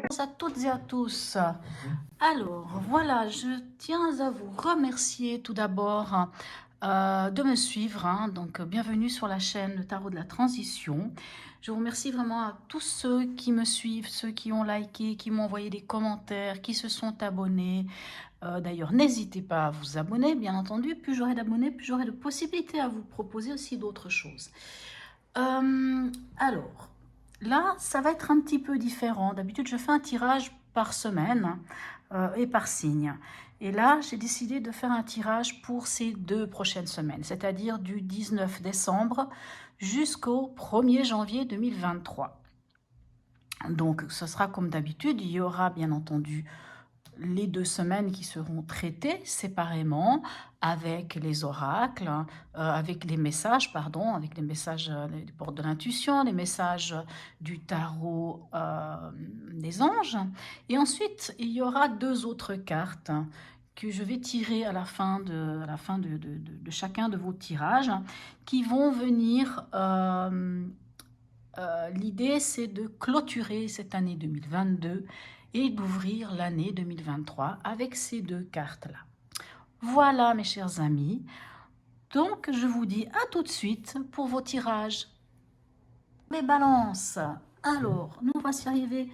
Bonjour à toutes et à tous. Alors, voilà, je tiens à vous remercier tout d'abord de me suivre. Donc, bienvenue sur la chaîne Le Tarot de la Transition. Je vous remercie vraiment à tous ceux qui me suivent, ceux qui ont liké, qui m'ont envoyé des commentaires, qui se sont abonnés. D'ailleurs, n'hésitez pas à vous abonner, bien entendu. Plus j'aurai d'abonnés, plus j'aurai de possibilités à vous proposer aussi d'autres choses. Alors, là, ça va être un petit peu différent. D'habitude, je fais un tirage par semaine et par signe. Et là, j'ai décidé de faire un tirage pour ces 2 prochaines semaines, c'est-à-dire du 19 décembre jusqu'au 1er janvier 2023. Donc, ce sera comme d'habitude. Il y aura bien entendu les 2 semaines qui seront traitées séparément avec les oracles, avec les messages, pardon, avec les messages des portes de l'intuition, les messages du tarot des anges. Et ensuite, il y aura 2 autres cartes que je vais tirer à la fin de chacun de vos tirages, qui vont venir... l'idée, c'est de clôturer cette année 2022 et d'ouvrir l'année 2023 avec ces 2 cartes-là. Voilà, mes chers amis. Donc, je vous dis à tout de suite pour vos tirages. Les balances. Alors, nous voici arrivés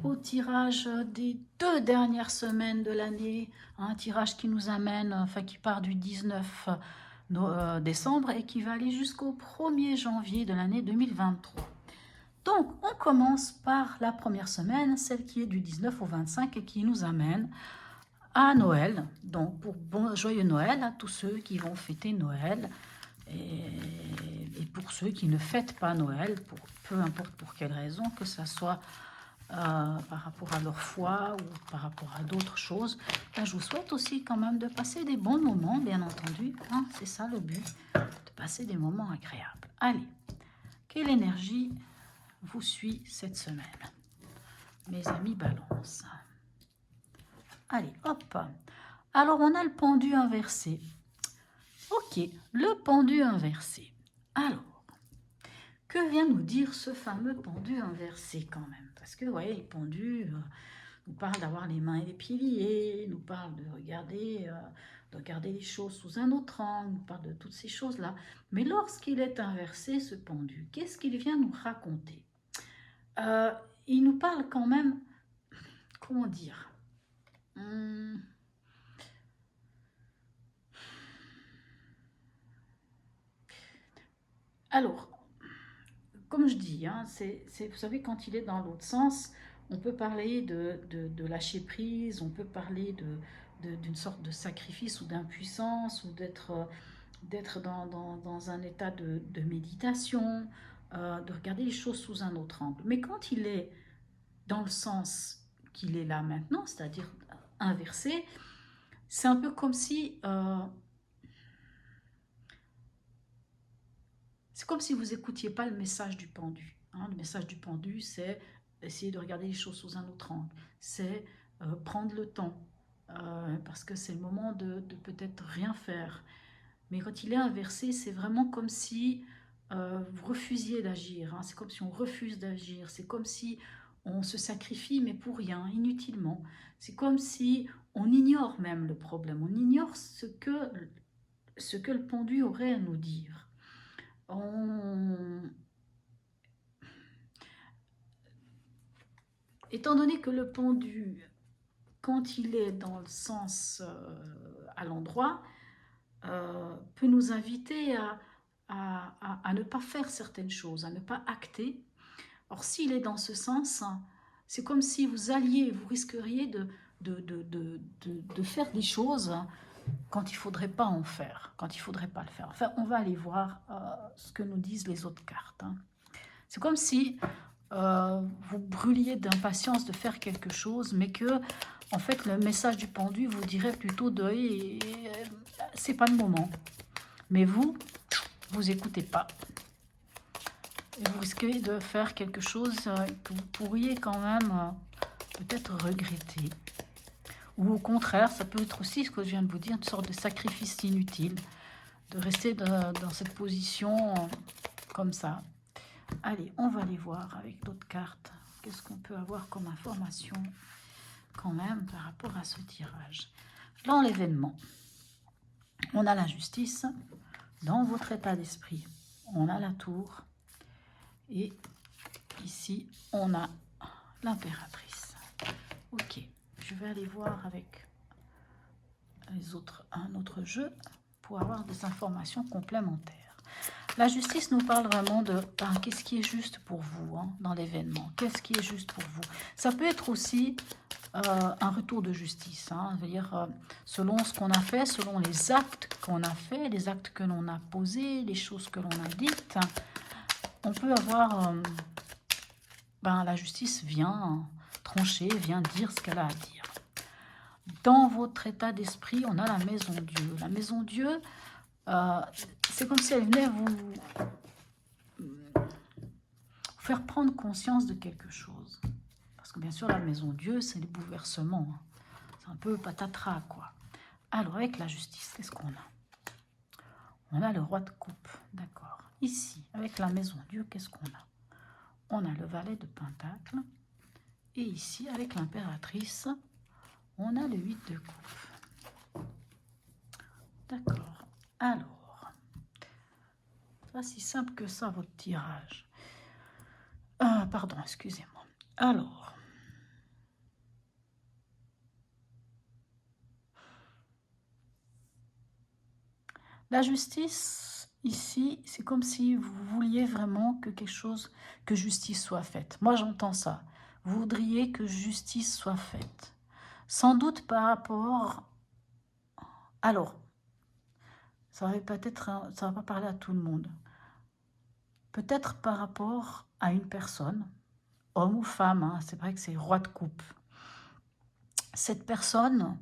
au tirage des 2 dernières semaines de l'année. Un tirage qui nous amène, enfin qui part du 19 décembre et qui va aller jusqu'au 1er janvier de l'année 2023. Donc, on commence par la première semaine, celle qui est du 19 au 25 et qui nous amène à Noël. Donc, joyeux Noël à tous ceux qui vont fêter Noël et pour ceux qui ne fêtent pas Noël, peu importe pour quelle raison, que ce soit par rapport à leur foi ou par rapport à d'autres choses. Là, je vous souhaite aussi quand même de passer des bons moments, bien entendu. C'est ça le but, de passer des moments agréables. Allez, quelle énergie vous suit cette semaine, mes amis Balance? Allez, hop. Alors, on a le pendu inversé. Ok, le pendu inversé. Alors, que vient nous dire ce fameux pendu inversé quand même? Parce que, vous voyez, les pendus nous parlent d'avoir les mains et les pieds liés, nous parlent de regarder les choses sous un autre angle, nous parlent de toutes ces choses-là. Mais lorsqu'il est inversé, ce pendu, qu'est-ce qu'il vient nous raconter? Il nous parle quand même, comment dire, alors, comme je dis, vous savez, quand il est dans l'autre sens, on peut parler de lâcher prise, on peut parler d'une sorte de sacrifice ou d'impuissance, ou d'être dans un état de méditation, de regarder les choses sous un autre angle. Mais quand il est dans le sens qu'il est là maintenant, c'est-à-dire inversé, c'est un peu comme si... c'est comme si vous n'écoutiez pas le message du pendu. Le message du pendu, c'est essayer de regarder les choses sous un autre angle. C'est prendre le temps, parce que c'est le moment de peut-être rien faire. Mais quand il est inversé, c'est vraiment comme si vous refusiez d'agir. C'est comme si on refuse d'agir. C'est comme si on se sacrifie, mais pour rien, inutilement. C'est comme si on ignore même le problème. On ignore ce que le pendu aurait à nous dire. Étant donné que le pendu, quand il est dans le sens à l'endroit, peut nous inviter à ne pas faire certaines choses, à ne pas acter. Or, s'il est dans ce sens, c'est comme si vous risqueriez de faire des choses quand il ne faudrait pas en faire, quand il ne faudrait pas le faire. Enfin, on va aller voir ce que nous disent les autres cartes. C'est comme si vous brûliez d'impatience de faire quelque chose, mais que, en fait, le message du pendu vous dirait plutôt de c'est pas le moment. Mais vous écoutez pas. Et vous risquez de faire quelque chose que vous pourriez quand même peut-être regretter. Ou au contraire, ça peut être aussi ce que je viens de vous dire, une sorte de sacrifice inutile, de rester dans cette position comme ça. Allez, on va aller voir avec d'autres cartes. Qu'est-ce qu'on peut avoir comme information quand même par rapport à ce tirage. Dans l'événement, on a la justice. Dans votre état d'esprit, on a la tour. Et ici, on a l'impératrice. Ok, je vais aller voir avec un autre jeu pour avoir des informations complémentaires. La justice nous parle vraiment de qu'est-ce qui est juste pour vous dans l'événement. Qu'est-ce qui est juste pour vous. Ça peut être aussi un retour de justice. C'est-à-dire selon ce qu'on a fait, selon les actes qu'on a fait, les actes que l'on a posés, les choses que l'on a dites. On peut avoir... la justice vient trancher, vient dire ce qu'elle a à dire. Dans votre état d'esprit, on a la maison Dieu. La maison Dieu, c'est comme si elle venait vous faire prendre conscience de quelque chose. Parce que bien sûr, la maison Dieu, c'est les bouleversements. C'est un peu patatras, quoi. Alors, avec la justice, qu'est-ce qu'on a? On a le roi de coupe, d'accord. Ici, avec la maison Dieu, qu'est-ce qu'on a? On a le valet de pentacle. Et ici, avec l'impératrice, on a le 8 de coupe. D'accord. Alors, pas si simple que ça, votre tirage. Pardon, excusez-moi. Alors, la justice, ici, c'est comme si vous vouliez vraiment que quelque chose, que justice soit faite. Moi, j'entends ça. Vous voudriez que justice soit faite. Sans doute par rapport... Alors, ça va peut-être, ça va pas parler à tout le monde. Peut-être par rapport à une personne, homme ou femme, c'est vrai que c'est roi de coupe. Cette personne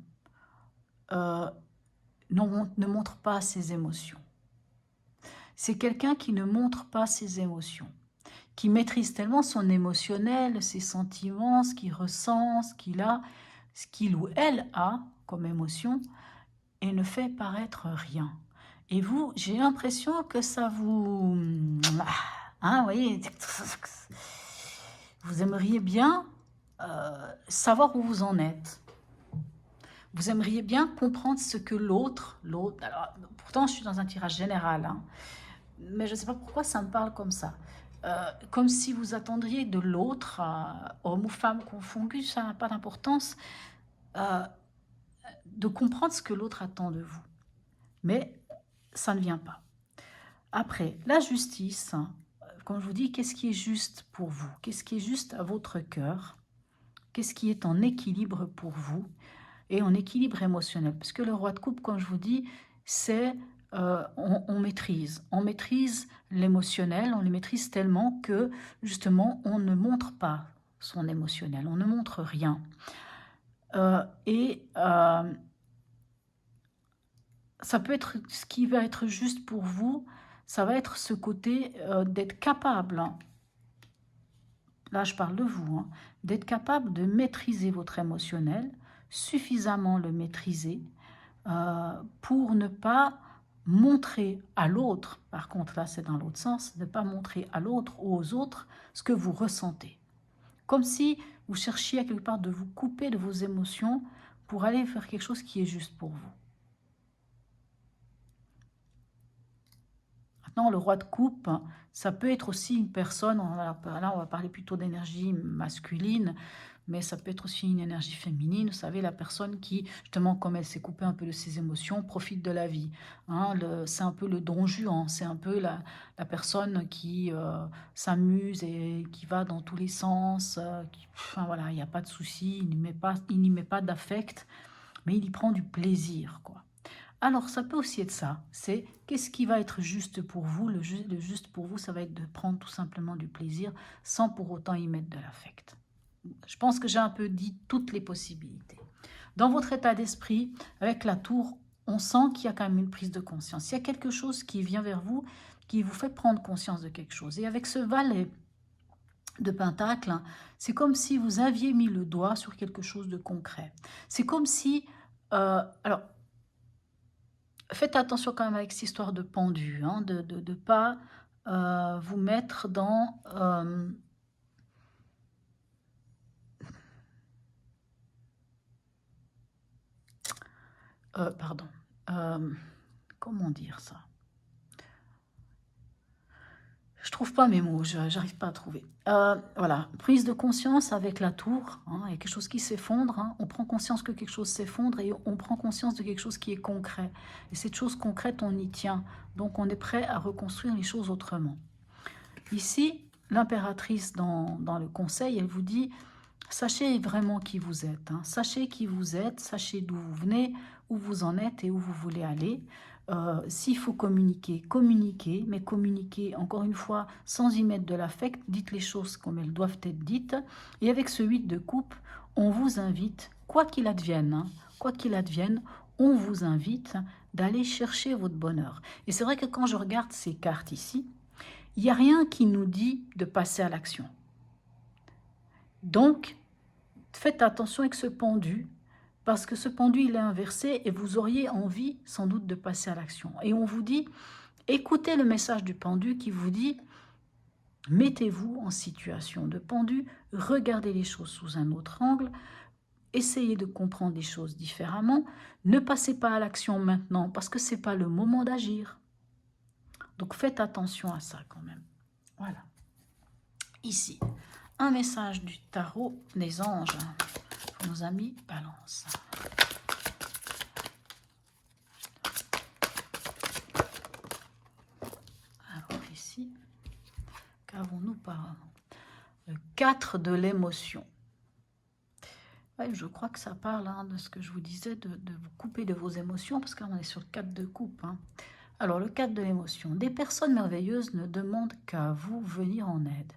ne montre pas ses émotions. C'est quelqu'un qui ne montre pas ses émotions, qui maîtrise tellement son émotionnel, ses sentiments, ce qu'il ressent, ce qu'il ou elle a comme émotion, et ne fait paraître rien. Et vous, j'ai l'impression que ça vous... vous voyez, vous aimeriez bien savoir où vous en êtes. Vous aimeriez bien comprendre ce que l'autre... Alors, pourtant, je suis dans un tirage général, mais je ne sais pas pourquoi ça me parle comme ça. Comme si vous attendriez de l'autre, homme ou femme confondu, ça n'a pas d'importance, de comprendre ce que l'autre attend de vous. Mais ça ne vient pas. Après, la justice, comme je vous dis, qu'est-ce qui est juste pour vous? Qu'est-ce qui est juste à votre cœur? Qu'est-ce qui est en équilibre pour vous? Et en équilibre émotionnel. Parce que le roi de coupe, comme je vous dis, c'est... on maîtrise l'émotionnel, on le maîtrise tellement que, justement, on ne montre pas son émotionnel, on ne montre rien. Ça peut être ce qui va être juste pour vous, ça va être ce côté d'être capable, là je parle de vous, d'être capable de maîtriser votre émotionnel, suffisamment le maîtriser pour ne pas montrer à l'autre, par contre là c'est dans l'autre sens, ne pas montrer à l'autre ou aux autres ce que vous ressentez. Comme si vous cherchiez à quelque part de vous couper de vos émotions pour aller faire quelque chose qui est juste pour vous. Maintenant, le roi de coupe, ça peut être aussi une personne, là on va parler plutôt d'énergie masculine, mais ça peut être aussi une énergie féminine. Vous savez, la personne qui, justement, comme elle s'est coupée un peu de ses émotions, profite de la vie. C'est un peu le Don Juan, c'est un peu la personne qui s'amuse et qui va dans tous les sens. Voilà, il n'y a pas de souci, il n'y met pas d'affect, mais il y prend du plaisir, quoi. Alors, ça peut aussi être ça. C'est qu'est-ce qui va être juste pour vous? Le juste pour vous, ça va être de prendre tout simplement du plaisir sans pour autant y mettre de l'affect. Je pense que j'ai un peu dit toutes les possibilités. Dans votre état d'esprit, avec la tour, on sent qu'il y a quand même une prise de conscience. Il y a quelque chose qui vient vers vous, qui vous fait prendre conscience de quelque chose. Et avec ce valet de pentacle, c'est comme si vous aviez mis le doigt sur quelque chose de concret. C'est comme si... alors, faites attention quand même avec cette histoire de pendu, de ne pas vous mettre dans... pardon. Comment dire ça? Je trouve pas mes mots, j'arrive pas à trouver. Voilà, prise de conscience avec la tour, hein, il y a quelque chose qui s'effondre, hein, on prend conscience que quelque chose s'effondre et on prend conscience de quelque chose qui est concret. Et cette chose concrète, on y tient. Donc on est prêt à reconstruire les choses autrement. Ici, l'impératrice dans le conseil, elle vous dit, sachez vraiment qui vous êtes. Hein, sachez qui vous êtes, sachez d'où vous venez, où vous en êtes et où vous voulez aller. S'il faut communiquer, communiquez, mais communiquez encore une fois sans y mettre de l'affect, dites les choses comme elles doivent être dites. Et avec ce 8 de coupe, on vous invite, quoi qu'il advienne, hein, quoi qu'il advienne, on vous invite d'aller chercher votre bonheur. Et c'est vrai que quand je regarde ces cartes ici, il n'y a rien qui nous dit de passer à l'action. Donc, faites attention avec ce pendu, parce que ce pendu, il est inversé et vous auriez envie sans doute de passer à l'action. Et on vous dit, écoutez le message du pendu qui vous dit, mettez-vous en situation de pendu, regardez les choses sous un autre angle, essayez de comprendre les choses différemment, ne passez pas à l'action maintenant parce que ce n'est pas le moment d'agir. Donc faites attention à ça quand même. Voilà. Ici, un message du tarot des anges pour nos amis Balance. Alors ici, qu'avons-nous par le 4 de l'émotion? Ouais, je crois que ça parle hein, de ce que je vous disais, de vous couper de vos émotions, parce qu'on est sur le 4 de coupe. Hein. Alors, le 4 de l'émotion. Des personnes merveilleuses ne demandent qu'à vous venir en aide.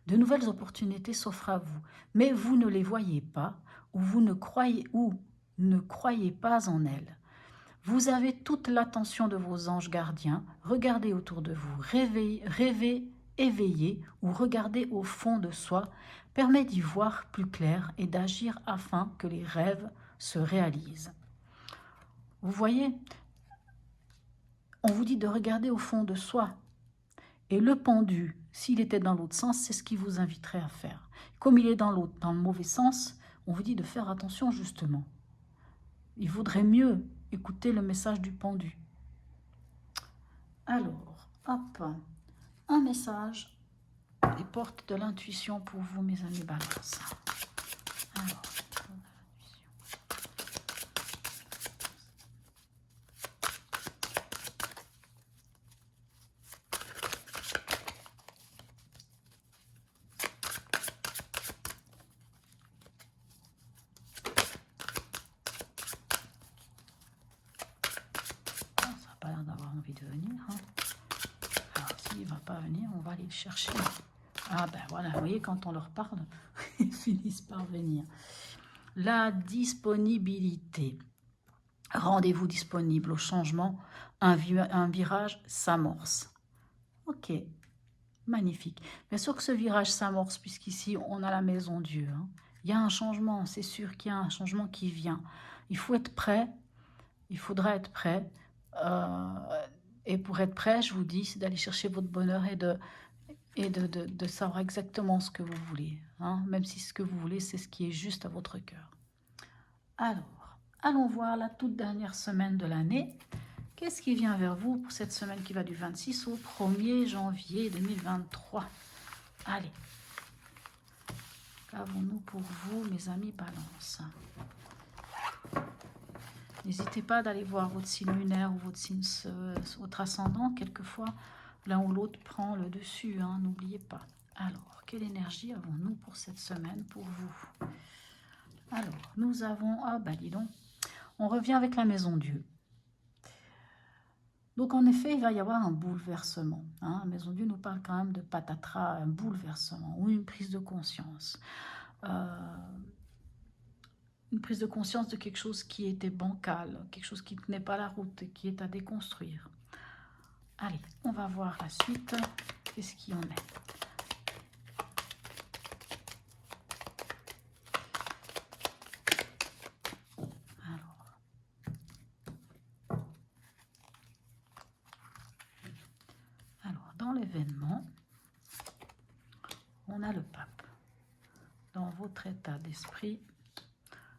De nouvelles opportunités s'offrent à vous, mais vous ne les voyez pas ou vous ne croyez pas en elles. Vous avez toute l'attention de vos anges gardiens. Regardez autour de vous, rêvez, éveillez ou regardez au fond de soi permet d'y voir plus clair et d'agir afin que les rêves se réalisent. Vous voyez, on vous dit de regarder au fond de soi. Et le pendu, s'il était dans l'autre sens, c'est ce qui vous inviterait à faire. Comme il est dans le mauvais sens, on vous dit de faire attention justement. Il vaudrait mieux écouter le message du pendu. Alors, hop, un message des portes de l'intuition pour vous, mes amis Balance. Alors, d'avoir envie de venir. Hein. Alors, s'il ne va pas venir, on va aller le chercher. Ah ben voilà, vous voyez, quand on leur parle, ils finissent par venir. La disponibilité. Rendez-vous disponible au changement. Un virage s'amorce. Ok, magnifique. Bien sûr que ce virage s'amorce, puisqu'ici, on a la maison Dieu. Hein. Il y a un changement, c'est sûr qu'il y a un changement qui vient. Il faut être prêt, il faudra être prêt. Et pour être prêt, je vous dis, c'est d'aller chercher votre bonheur et de savoir exactement ce que vous voulez. Hein, même si ce que vous voulez, c'est ce qui est juste à votre cœur. Alors, allons voir la toute dernière semaine de l'année. Qu'est-ce qui vient vers vous pour cette semaine qui va du 26 au 1er janvier 2023? Allez. Qu'avons-nous pour vous, mes amis Balance? N'hésitez pas d'aller voir votre signe lunaire ou votre signe, votre ascendant. Quelquefois, l'un ou l'autre prend le dessus. Hein, n'oubliez pas. Alors, quelle énergie avons-nous pour cette semaine pour vous? Alors, nous avons... Ah, bah dis donc. On revient avec la maison Dieu. Donc, en effet, il va y avoir un bouleversement. Hein. La maison Dieu nous parle quand même de patatras, un bouleversement ou une prise de conscience. Une prise de conscience de quelque chose qui était bancal, quelque chose qui ne tenait pas la route et qui est à déconstruire. Allez, on va voir la suite. Qu'est-ce qu'il en est? Alors, dans les l'événement, on a le pape. Dans votre état d'esprit,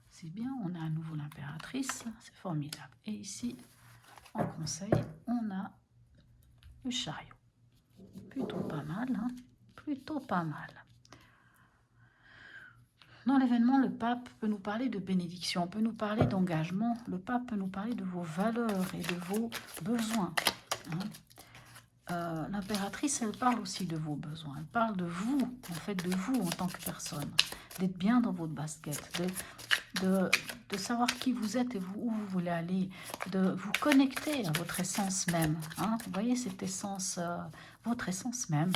c'est bien, on a à nouveau l'impératrice, c'est formidable. Et ici, en conseil, on a le chariot. Plutôt pas mal, hein? Plutôt pas mal. Dans l'événement, le pape peut nous parler de bénédiction, peut nous parler d'engagement, le pape peut nous parler de vos valeurs et de vos besoins. Hein. L'impératrice, elle parle aussi de vos besoins, elle parle de vous, en fait, de vous en tant que personne, d'être bien dans votre basket, de savoir qui vous êtes et où vous voulez aller, de vous connecter à votre essence même. Hein. Vous voyez cette essence, votre essence même,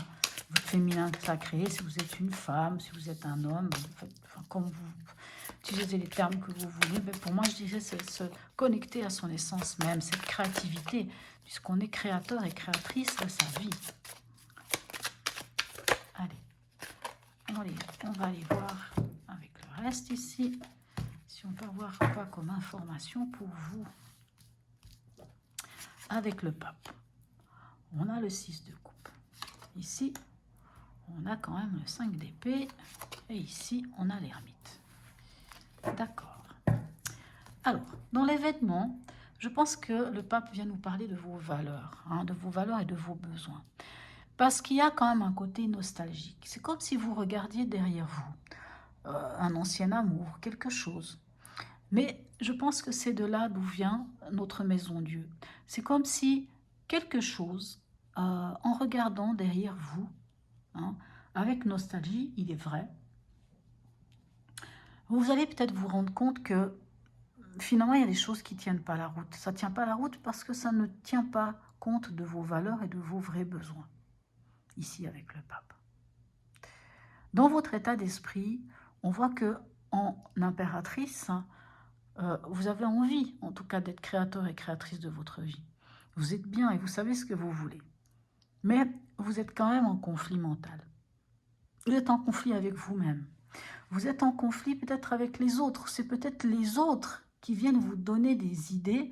votre féminin sacré, si vous êtes une femme, si vous êtes un homme, enfin, comme vous utilisez les termes que vous voulez, mais pour moi je dirais c'est se connecter à son essence même, cette créativité, puisqu'on est créateur et créatrice de sa vie. Allez, on va aller voir avec le reste ici. Si on peut avoir quoi comme information pour vous. Avec le pape, on a le 6 de coupe. Ici, on a quand même le 5 d'épée. Et ici, on a l'ermite. D'accord. Alors, dans l'événement, je pense que le pape vient nous parler de vos valeurs, hein, de vos valeurs et de vos besoins. Parce qu'il y a quand même un côté nostalgique. C'est comme si vous regardiez derrière vous un ancien amour, quelque chose. Mais je pense que c'est de là d'où vient notre maison Dieu. C'est comme si quelque chose, en regardant derrière vous, hein, avec nostalgie, il est vrai, vous allez peut-être vous rendre compte que finalement, il y a des choses qui ne tiennent pas la route. Ça ne tient pas la route parce que ça ne tient pas compte de vos valeurs et de vos vrais besoins. Ici, avec le pape. Dans votre état d'esprit, on voit que en impératrice, vous avez envie, en tout cas, d'être créateur et créatrice de votre vie. Vous êtes bien et vous savez ce que vous voulez. Mais vous êtes quand même en conflit mental. Vous êtes en conflit avec vous-même. Vous êtes en conflit peut-être avec les autres. C'est peut-être les autres qui viennent vous donner des idées.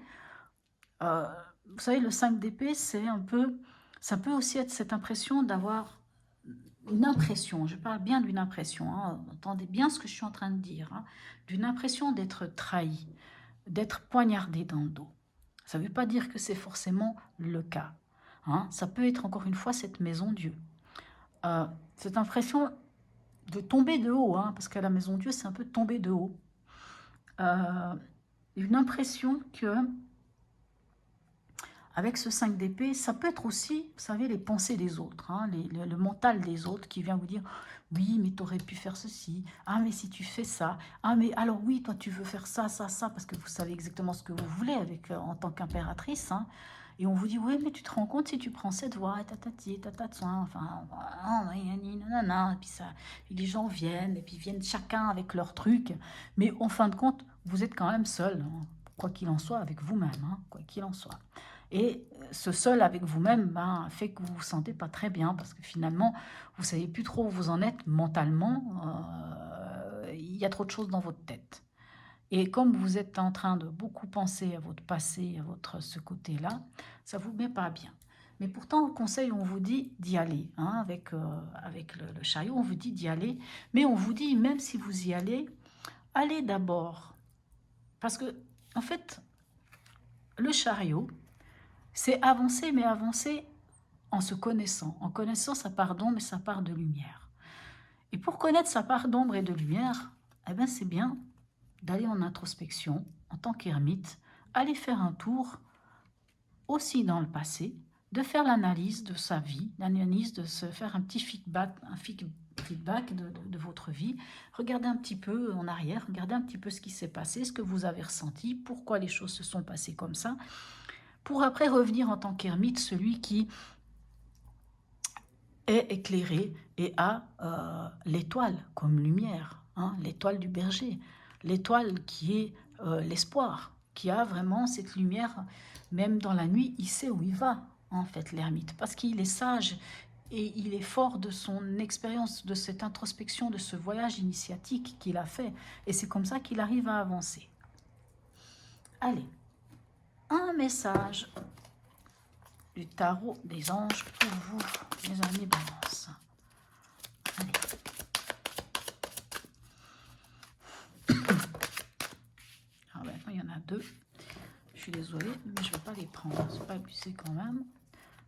Vous savez, le 5 d'épée, c'est un peu... Ça peut aussi être cette impression d'avoir une impression. Je parle bien d'une impression. Hein, entendez bien ce que je suis en train de dire. Hein, d'une impression d'être trahi, d'être poignardé dans le dos. Ça ne veut pas dire que c'est forcément le cas. Hein, ça peut être encore une fois cette maison Dieu. Cette impression de tomber de haut, hein, parce qu'à la maison Dieu, c'est un peu tomber de haut. Une impression que, avec ce 5 d'épée, ça peut être aussi, vous savez, les pensées des autres, hein, le mental des autres qui vient vous dire « Oui, mais tu aurais pu faire ceci. Ah, mais si tu fais ça. Ah, mais alors oui, toi, tu veux faire ça, ça, ça. » Parce que vous savez exactement ce que vous voulez avec, en tant qu'impératrice. Hein. Et on vous dit « Oui, mais tu te rends compte si tu prends cette voie, tatati, tatatsoin. » Enfin, nanana. Et puis ça, et les gens viennent, et puis viennent chacun avec leur truc. Mais en fin de compte, vous êtes quand même seul, hein, quoi qu'il en soit, avec vous-même, hein, quoi qu'il en soit. Et ce seul avec vous-même fait que vous ne vous sentez pas très bien parce que finalement, vous ne savez plus trop où vous en êtes mentalement. Il y a trop de choses dans votre tête. Et comme vous êtes en train de beaucoup penser à votre passé, à ce côté-là, ça ne vous met pas bien. Mais pourtant, au conseil, on vous dit d'y aller. Hein, avec le chariot, on vous dit d'y aller. Mais on vous dit, même si vous y allez, allez d'abord. Parce que, en fait, le chariot, c'est avancer, mais avancer en se connaissant. En connaissant sa part d'ombre et sa part de lumière. Et pour connaître sa part d'ombre et de lumière, eh ben c'est bien d'aller en introspection, en tant qu'ermite, aller faire un tour aussi dans le passé, de faire l'analyse de sa vie, l'analyse de se faire un petit feedback, de votre vie, regardez un petit peu en arrière, regardez un petit peu ce qui s'est passé, ce que vous avez ressenti, pourquoi les choses se sont passées comme ça, pour après revenir en tant qu'ermite, celui qui est éclairé et a l'étoile comme lumière, hein, l'étoile du berger, l'étoile qui est l'espoir, qui a vraiment cette lumière, même dans la nuit, il sait où il va, en fait, l'ermite, parce qu'il est sage et il est fort de son expérience, de cette introspection, de ce voyage initiatique qu'il a fait, et c'est comme ça qu'il arrive à avancer. Allez, un message du tarot des anges pour vous, mes amis Balance. Allez. Alors maintenant, il y en a deux. Je suis désolée, mais je ne vais pas les prendre. C'est pas abusé quand même.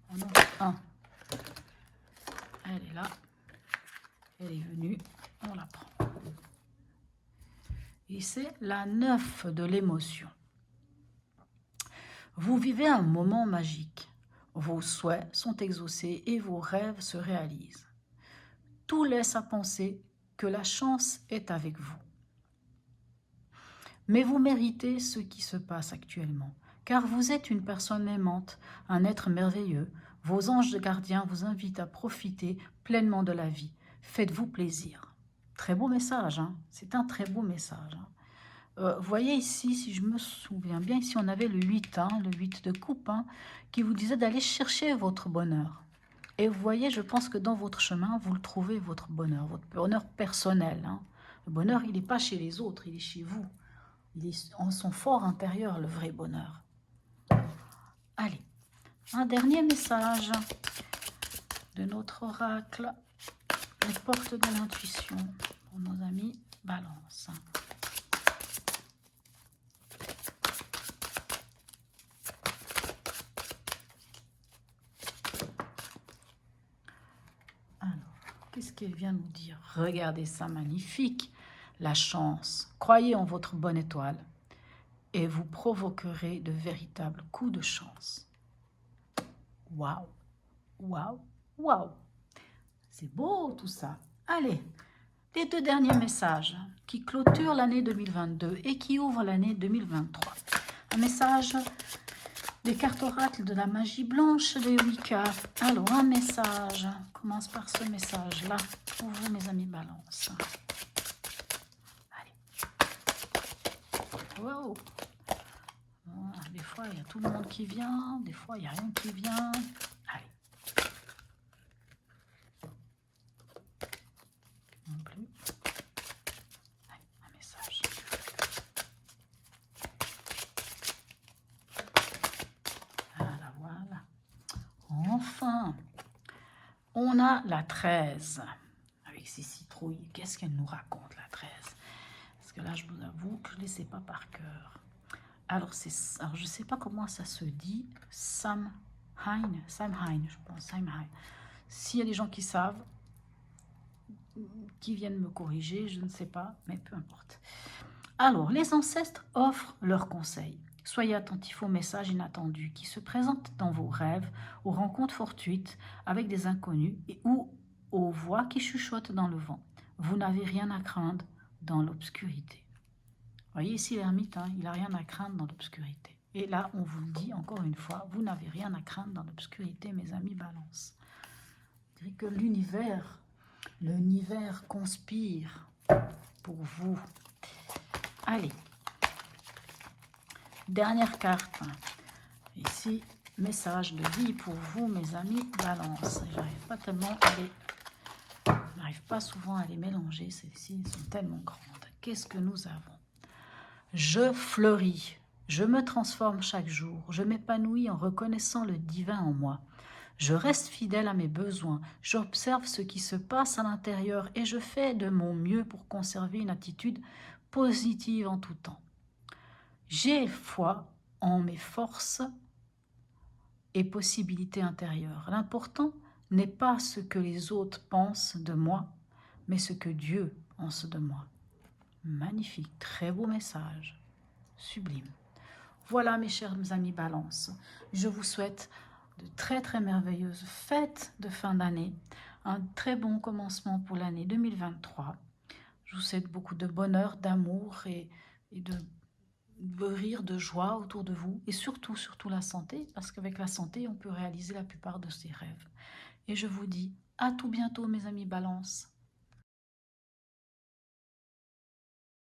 On en a un. Elle est là. Elle est venue. On la prend. Et c'est la 9 de l'émotion. Vous vivez un moment magique. Vos souhaits sont exaucés et vos rêves se réalisent. Tout laisse à penser que la chance est avec vous. Mais vous méritez ce qui se passe actuellement, car vous êtes une personne aimante, un être merveilleux. Vos anges gardiens vous invitent à profiter pleinement de la vie. Faites-vous plaisir. Très beau message, hein? C'est un très beau message. Hein? Vous voyez ici, si je me souviens bien, ici on avait le 8, hein, le 8 de coupe, hein, qui vous disait d'aller chercher votre bonheur. Et vous voyez, je pense que dans votre chemin, vous le trouvez, votre bonheur personnel. Hein. Le bonheur, il n'est pas chez les autres, il est chez vous. Il est en son fort intérieur, le vrai bonheur. Allez, un dernier message de notre oracle, les portes de l'intuition, pour nos amis Balance. Qu'est-ce qu'elle vient nous dire? Regardez ça, magnifique. La chance. Croyez en votre bonne étoile et vous provoquerez de véritables coups de chance. Waouh, waouh, waouh. C'est beau tout ça. Allez, les deux derniers messages qui clôturent l'année 2022 et qui ouvrent l'année 2023. Un message des cartes oracles de la magie blanche de Wicca. Alors, un message. On commence par ce message-là pour vous, mes amis Balance. Allez. Wow. Des fois, il y a tout le monde qui vient. Des fois, il n'y a rien qui vient. Allez. Non plus. Allez, un message. Enfin, on a la 13 avec ses citrouilles. Qu'est-ce qu'elle nous raconte, la 13? Parce que là, je vous avoue que je ne les sais pas par cœur. Alors, je ne sais pas comment ça se dit. Samhain, je pense. Samhain. S'il y a des gens qui savent, qui viennent me corriger, je ne sais pas, mais peu importe. Alors, les ancêtres offrent leurs conseils. Soyez attentifs aux messages inattendus qui se présentent dans vos rêves, aux rencontres fortuites avec des inconnus ou aux voix qui chuchotent dans le vent. Vous n'avez rien à craindre dans l'obscurité. Voyez ici l'ermite, hein, il n'a rien à craindre dans l'obscurité. Et là, on vous le dit encore une fois, vous n'avez rien à craindre dans l'obscurité, mes amis Balance. Je dirais que l'univers conspire pour vous. Allez. Dernière carte. Ici, message de vie pour vous, mes amis Balance. J'arrive pas tellement à les... Je n'arrive pas souvent à les mélanger. Celles-ci sont tellement grandes. Qu'est-ce que nous avons? Je fleuris. Je me transforme chaque jour. Je m'épanouis en reconnaissant le divin en moi. Je reste fidèle à mes besoins. J'observe ce qui se passe à l'intérieur et je fais de mon mieux pour conserver une attitude positive en tout temps. J'ai foi en mes forces et possibilités intérieures. L'important n'est pas ce que les autres pensent de moi, mais ce que Dieu pense de moi. Magnifique, très beau message, sublime. Voilà mes chers amis Balance, je vous souhaite de très très merveilleuses fêtes de fin d'année, un très bon commencement pour l'année 2023. Je vous souhaite beaucoup de bonheur, d'amour et de rire, de joie autour de vous et surtout la santé, parce qu'avec la santé, on peut réaliser la plupart de ses rêves. Et je vous dis à tout bientôt mes amis Balance.